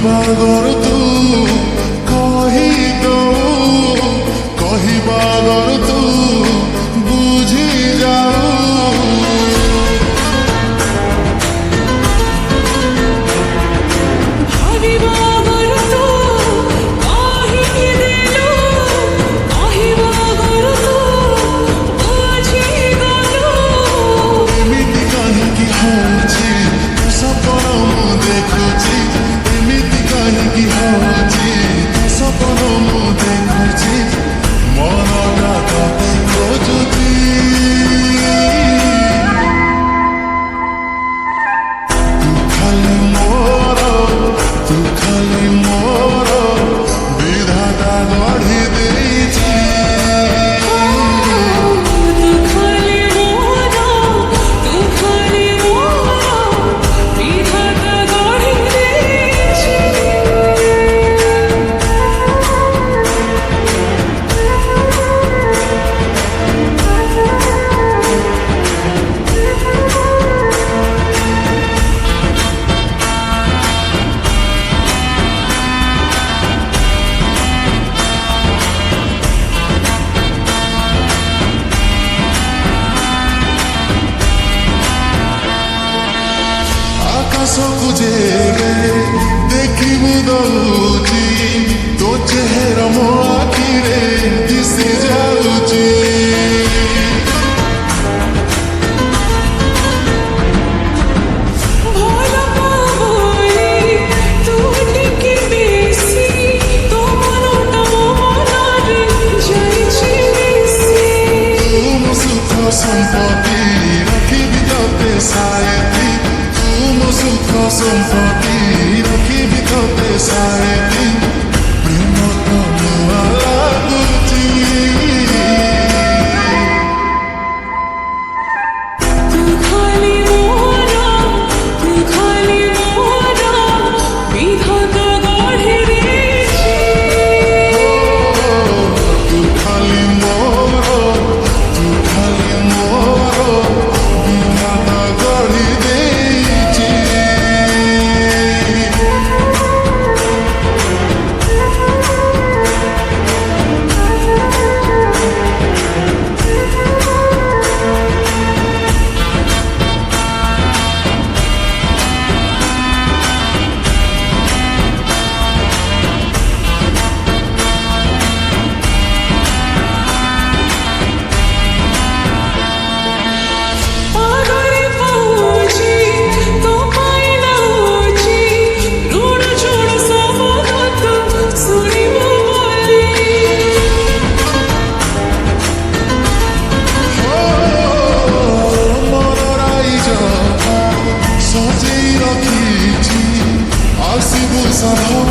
କହିବାଗର ତୁ କହିଦଉ କହିବାଗର ତୁ ବୁଝି ଯାଉ ଏମିତି କାହିଁକି ହଉଛି ସପନ ମୁଁ ଦେଖୁଛି ଏମିତି କାହିଁକି ହଉଛି ସପନ ମୁଁ ଦେଖୁଛି ମନଟା ତତେ ଖୋଜୁଛି ତୁ ଖାଲି ମୋର ବିଧାତା ଗଢ଼ି ଦେଇଛି ଆକାଶକୁ ଯେବେ ଦେଖିବୁ ଦଉଛି ତୋ ଚେହେରା ମୋ ଆଖିରେ ଦିଶି ଯାଉଛି ତୁ ମୋ ସୁଖ ସମ୍ପତ୍ତି ରଖିବି ତତେ ସାଏତି ସୁଖ ସମ୍ପତ୍ତି ରଖିବି ତତେ ସାଏତି ପ୍ରେମ ତ ନୂଆ ଲାଗୁଛି ତୁ ଖାଲି ମୋର ବିଧାତା ଗଢ଼ି ଦେଇଛି ତୁ ଖାଲି ମୋର ବିଧାତା ଗଢ଼ି ଦେଇଛି ସଜେଇ ରଖିଛି ଆସିବୁ ସାଧା